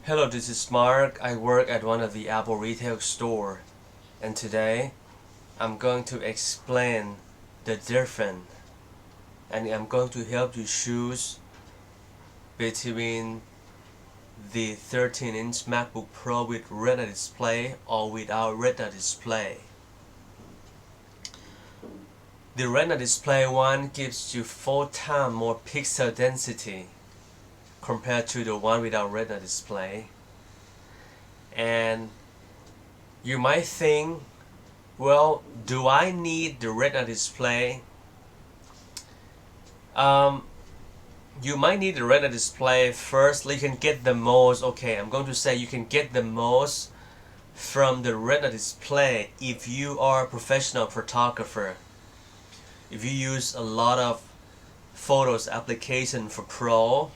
Hello, this is Mark. I work at one of the Apple retail store, and today I'm going to explain the difference, and I'm going to help you choose between the 13-inch MacBook Pro with Retina display or without Retina display. The Retina display one gives you 4 times more pixel density compared to the one without Retina display. And you might think, well, do I need the Retina display? You might need the Retina display. Firstly, you can get the most. Okay, I'm going to say you can get the most from the Retina display if you are a professional photographer. If you use a lot of photos application for Pro,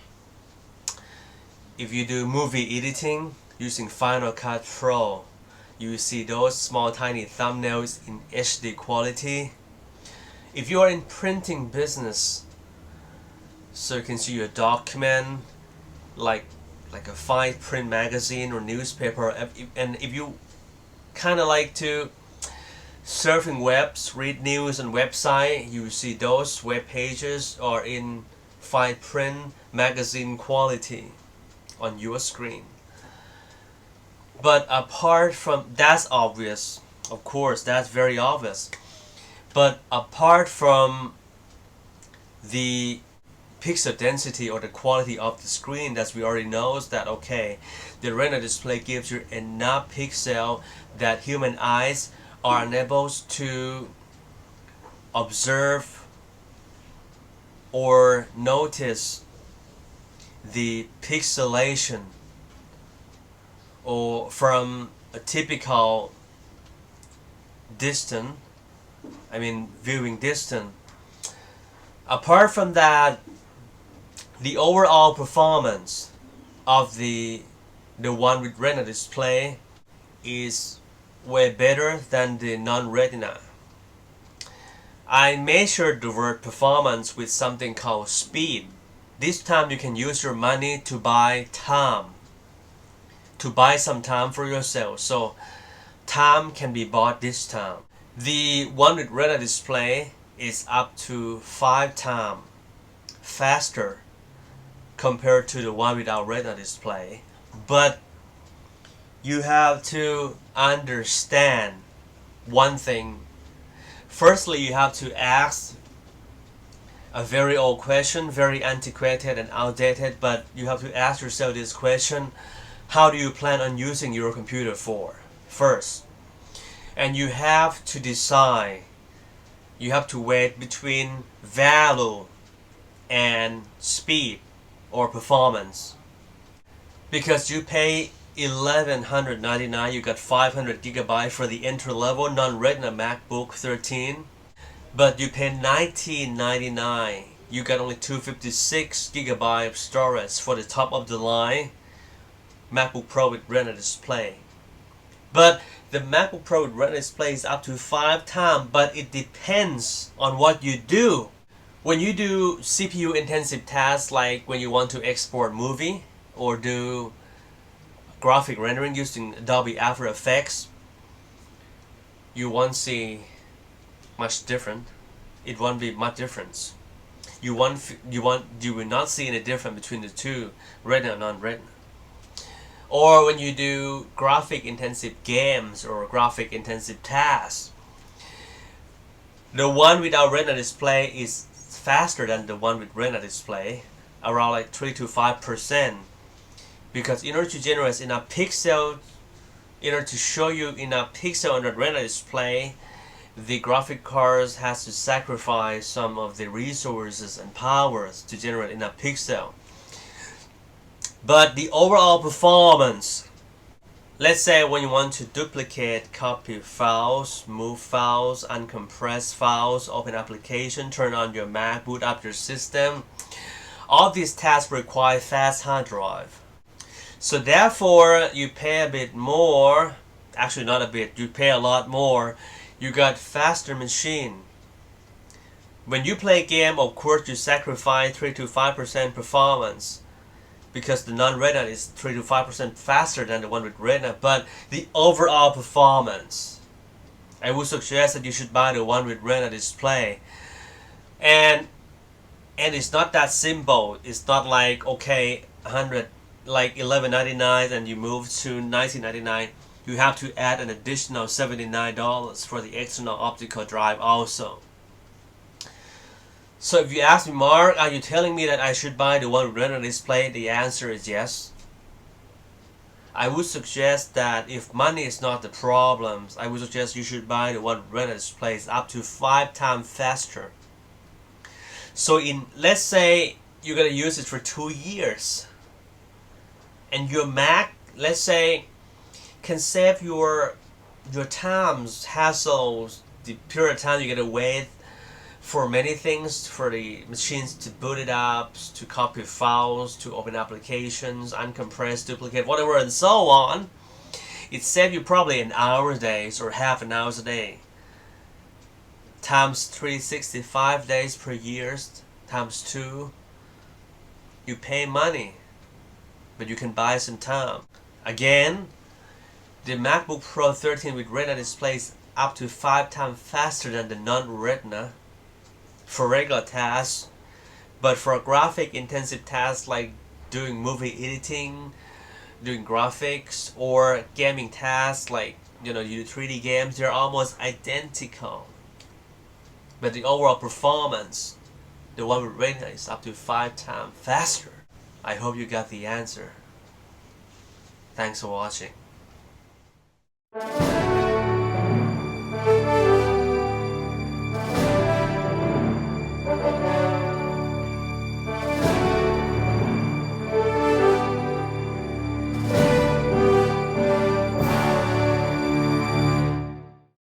if you do movie editing using Final Cut Pro, you see those small tiny thumbnails in HD quality. If you are in printing business, so you can see your document like a fine print magazine or newspaper, and if you kind of like to surfing webs, read news on website, you see those web pages are in fine print magazine quality on your screen. But apart from that's obvious, of course, that's very obvious. But apart from the pixel density or the quality of the screen, that we already know that okay, the Retina display gives you enough pixel that human eyes are unable to observe or notice the pixelation or from a typical distance, viewing distance. Apart from that, the overall performance of the one with Retina display is way better than the Non-Retina. I measured the word performance with something called speed. This time you can use your money to buy time, to buy some time for yourself. So time can be bought this time. The one with Retina display is up to 5 times faster compared to the one without Retina display. But you have to understand one thing. Firstly, you have to ask a very old question, very antiquated and outdated, but you have to ask yourself this question: how do you plan on using your computer for? First. And you have to decide, you have to weigh between value and speed or performance. Because you pay $1,199, you got 500 gigabytes for the entry-level non-Retina MacBook 13, but you pay $19.99, you got only 256 gigabytes of storage for the top of the line MacBook Pro with Retina display. But the MacBook Pro with Retina display is up to 5 times, but it depends on what you do. When you do CPU intensive tasks, like when you want to export movie or do graphic rendering using Adobe After Effects, you won't see much different. It won't be much difference. You will not see any difference between the two, Retina and non-Retina. Or when you do graphic intensive games or graphic intensive tasks, the one without Retina display is faster than the one with Retina display, around like 3 to 5%. Because in order to generate enough pixel, in order to show you enough pixel on the Retina display, the graphic cards has to sacrifice some of the resources and powers to generate enough pixel. But the overall performance, let's say when you want to duplicate, copy files, move files, uncompress files, open application, turn on your Mac, boot up your system, all these tasks require fast hard drive. So therefore, you pay a bit more, actually not a bit, you pay a lot more, you got faster machine. When you play game, of course you sacrifice 3 to 5% performance. because the non-Retina is 3 to 5% faster than the one with Retina, but the overall performance, I would suggest that you should buy the one with Retina display. And it's not that simple. It's not like, okay, 100 like $11.99 and you move to $19.99. You have to add an additional $79 for the external optical drive also. So if you ask me, Mark, are you telling me that I should buy the one with Retina display? The answer is yes. I would suggest that if money is not the problem, I would suggest you should buy the one with Retina display. It's up to 5 times faster. So let's say you're gonna use it for 2 years, and your Mac, let's say, can save your times, hassles, the period of time you gotta wait for many things, for the machines to boot it up, to copy files, to open applications, uncompress, duplicate, whatever, and so on. It saves you probably an hour a day or half an hour a day. Times 365 days per year, times 2. You pay money, but you can buy some time. Again, the MacBook Pro 13 with Retina display is up to 5 times faster than the non-Retina for regular tasks, but for graphic intensive tasks like doing movie editing, doing graphics, or gaming tasks like you do 3D games, they're almost identical. But the overall performance, the one with Retina, is up to 5 times faster. I hope you got the answer. Thanks for watching.